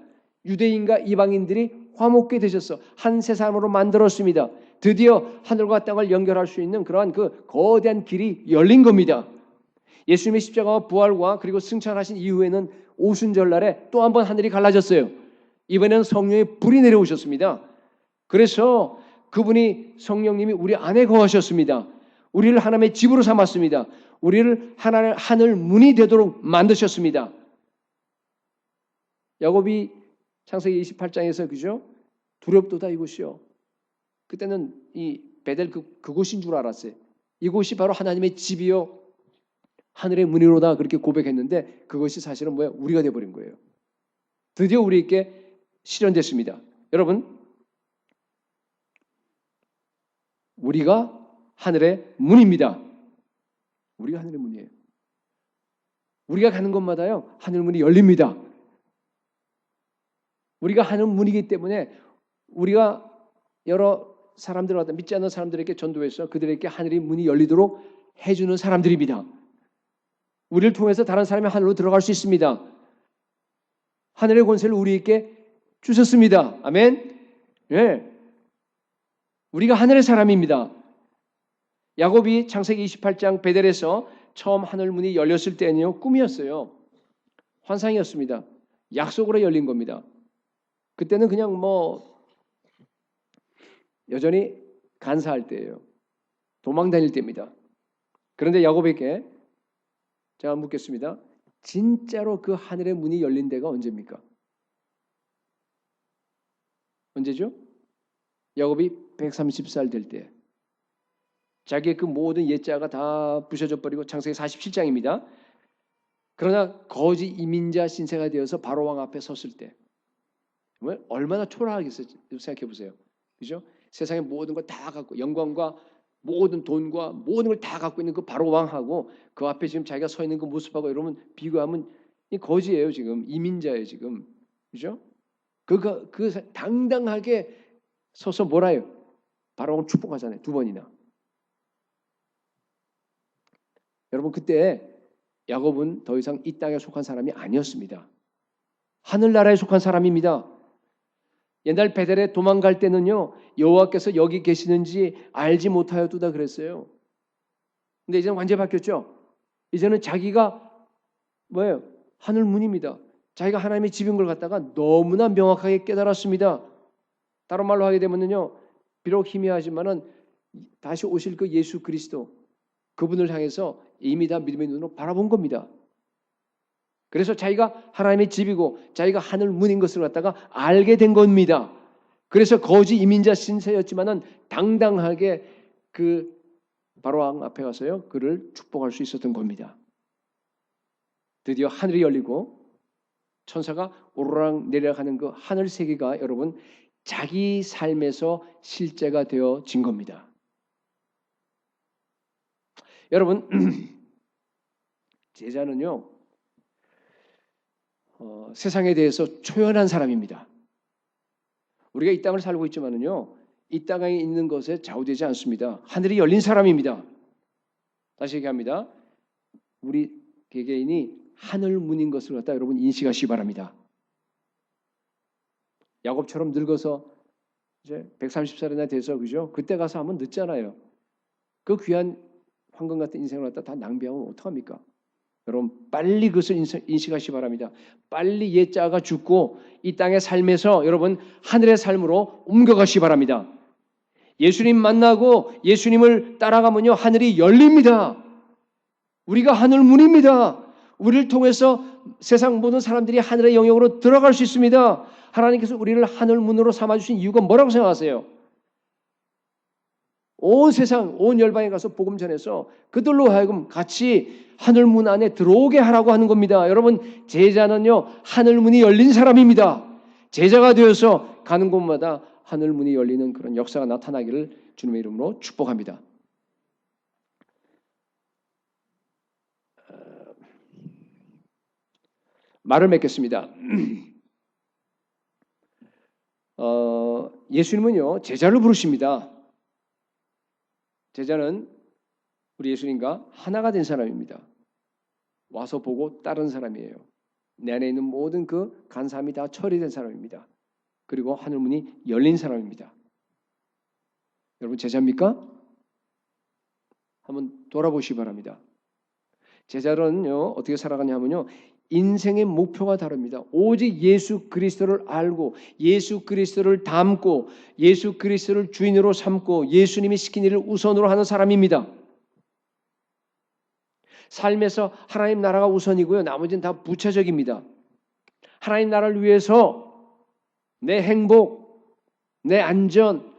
유대인과 이방인들이 화목케 되셔서 한 세상으로 만들었습니다. 드디어 하늘과 땅을 연결할 수 있는 그러한 그 거대한 길이 열린 겁니다. 예수님의 십자가와 부활과 그리고 승천하신 이후에는 오순절날에 또 한 번 하늘이 갈라졌어요. 이번에는 성령의 불이 내려오셨습니다. 그래서 그분이 성령님이 우리 안에 거하셨습니다. 우리를 하나님의 집으로 삼았습니다. 우리를 하늘 문이 되도록 만드셨습니다. 야곱이 창세기 28장에서 그죠? 두렵도다 이곳이요. 그때는 이 베델 그곳인 줄 알았어요. 이곳이 바로 하나님의 집이요. 하늘의 문이로다 그렇게 고백했는데 그것이 사실은 뭐야? 우리가 되어버린 거예요. 드디어 우리에게 실현됐습니다. 여러분, 우리가 하늘의 문입니다. 우리가 하늘의 문이에요. 우리가 가는 곳마다요 하늘 문이 열립니다. 우리가 하늘 문이기 때문에 우리가 여러 사람들을 갖다 믿지 않는 사람들에게 전도해서 그들에게 하늘의 문이 열리도록 해주는 사람들입니다. 우리를 통해서 다른 사람이 하늘로 들어갈 수 있습니다. 하늘의 권세를 우리에게 주셨습니다. 아멘. 예. 우리가 하늘의 사람입니다. 야곱이 창세기 28장 베델에서 처음 하늘 문이 열렸을 때는요 꿈이었어요. 환상이었습니다. 약속으로 열린 겁니다. 그때는 그냥 여전히 간사할 때예요. 도망 다닐 때입니다. 그런데 야곱에게 제가 묻겠습니다. 진짜로 그 하늘의 문이 열린 데가 언제입니까? 언제죠? 야곱이 130살 될 때. 자기의 그 모든 옛자가 다 부셔져 버리고 창세기 47장입니다. 그러나 거짓 이민자 신세가 되어서 바로 왕 앞에 섰을 때 얼마나 초라하겠어요. 생각해 보세요. 그죠? 세상의 모든 걸 다 갖고 영광과 모든 돈과 모든 걸 다 갖고 있는 그 바로 왕하고 그 앞에 지금 자기가 서 있는 그 모습하고 여러분 비교하면 이 거지예요. 지금 이민자예요. 지금 그죠? 그 당당하게 서서 뭐라 해요? 바로 왕 축복하잖아요. 두 번이나. 여러분 그때 야곱은 더 이상 이 땅에 속한 사람이 아니었습니다. 하늘나라에 속한 사람입니다. 옛날 베델에 도망갈 때는요, 여호와께서 여기 계시는지 알지 못하였도다 그랬어요. 근데 이제는 완전히 바뀌었죠. 이제는 자기가 뭐예요? 하늘 문입니다. 자기가 하나님의 집인 걸 갖다가 너무나 명확하게 깨달았습니다. 다른 말로 하게 되면요, 비록 희미하지만은 다시 오실 그 예수 그리스도 그분을 향해서 이미 다 믿음의 눈으로 바라본 겁니다. 그래서 자기가 하나님의 집이고 자기가 하늘 문인 것을 갖다가 알게 된 겁니다. 그래서 거짓 이민자 신세였지만은 당당하게 그 바로 왕 앞에 가서요 그를 축복할 수 있었던 겁니다. 드디어 하늘이 열리고 천사가 오르락 내려가는 그 하늘 세계가 여러분 자기 삶에서 실제가 되어진 겁니다. 여러분 제자는요 세상에 대해서 초연한 사람입니다. 우리가 이 땅을 살고 있지만은요, 이 땅에 있는 것에 좌우되지 않습니다. 하늘이 열린 사람입니다. 다시 얘기합니다. 우리 개개인이 하늘 문인 것을 갖다 여러분 인식하시기 바랍니다. 야곱처럼 늙어서 이제 130살이나 돼서 그죠? 그때 가서 하면 늦잖아요. 그 귀한 황금 같은 인생을 갖다 다 낭비하면 어떡합니까? 여러분 빨리 그것을 인식하시기 바랍니다. 빨리 옛자가 죽고 이 땅의 삶에서 여러분 하늘의 삶으로 옮겨가시기 바랍니다. 예수님 만나고 예수님을 따라가면요 하늘이 열립니다. 우리가 하늘 문입니다. 우리를 통해서 세상 모든 사람들이 하늘의 영역으로 들어갈 수 있습니다. 하나님께서 우리를 하늘 문으로 삼아주신 이유가 뭐라고 생각하세요? 온 세상, 온 열방에 가서 복음 전해서 그들로 하여금 같이 하늘문 안에 들어오게 하라고 하는 겁니다. 여러분, 제자는요, 하늘문이 열린 사람입니다. 제자가 되어서 가는 곳마다 하늘문이 열리는 그런 역사가 나타나기를 주님의 이름으로 축복합니다. 말을 맺겠습니다. 예수님은요, 제자를 부르십니다. 제자는 우리 예수님과 하나가 된 사람입니다. 와서 보고 따른 사람이에요. 내 안에 있는 모든 그 간사함이 다 처리된 사람입니다. 그리고 하늘문이 열린 사람입니다. 여러분 제자입니까? 한번 돌아보시기 바랍니다. 제자는요 어떻게 살아가냐면요 인생의 목표가 다릅니다. 오직 예수 그리스도를 알고 예수 그리스도를 닮고 예수 그리스도를 주인으로 삼고 예수님이 시킨 일을 우선으로 하는 사람입니다. 삶에서 하나님 나라가 우선이고요. 나머지는 다 부차적입니다. 하나님 나라를 위해서 내 행복, 내 안전,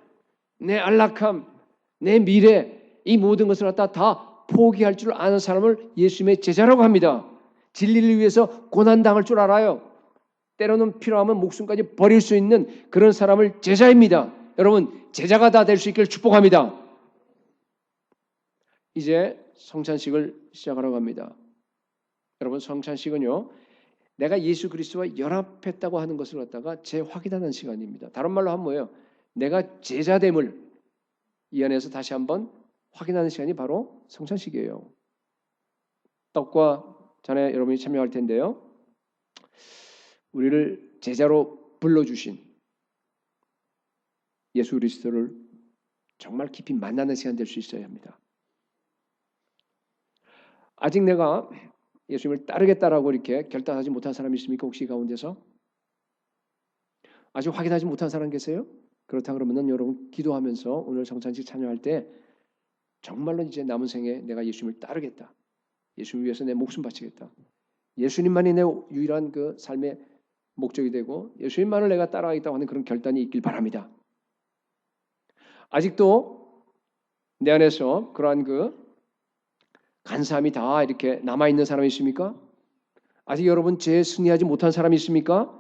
내 안락함, 내 미래 이 모든 것을 갖다 다 포기할 줄 아는 사람을 예수님의 제자라고 합니다. 진리를 위해서 고난당할 줄 알아요. 때로는 필요하면 목숨까지 버릴 수 있는 그런 사람을 제자입니다. 여러분 제자가 다 될 수 있기를 축복합니다. 이제 성찬식을 시작하라고 합니다. 여러분 성찬식은요. 내가 예수 그리스도와 연합했다고 하는 것을 갖다가 재확인하는 시간입니다. 다른 말로 하면 뭐예요? 내가 제자됨을 이 안에서 다시 한번 확인하는 시간이 바로 성찬식이에요. 떡과 잔에 여러분이 참여할 텐데요. 우리를 제자로 불러주신 예수 그리스도를 정말 깊이 만나는 시간 될 수 있어야 합니다. 아직 내가 예수님을 따르겠다라고 이렇게 결단하지 못한 사람이 있습니까? 혹시 가운데서? 아직 확인하지 못한 사람 계세요? 그렇다 그러면 여러분 기도하면서 오늘 성찬식 참여할 때 정말로 이제 남은 생에 내가 예수님을 따르겠다. 예수님 위해서 내 목숨 바치겠다. 예수님만이 내 유일한 그 삶의 목적이 되고 예수님만을 내가 따라가겠다고 하는 그런 결단이 있길 바랍니다. 아직도 내 안에서 그러한 간사함이 다 이렇게 남아있는 사람이 있습니까? 아직 여러분 죄에 승리하지 못한 사람이 있습니까?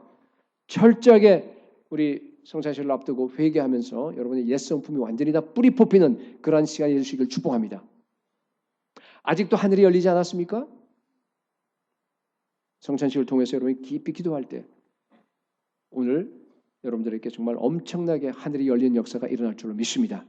철저하게 우리 성찬식을 앞두고 회개하면서 여러분의 옛 성품이 완전히 다 뿌리 뽑히는 그러한 시간이 될 수 있기를 축복합니다. 아직도 하늘이 열리지 않았습니까? 성찬식을 통해서 여러분이 깊이 기도할 때 오늘 여러분들에게 정말 엄청나게 하늘이 열린 역사가 일어날 줄로 믿습니다.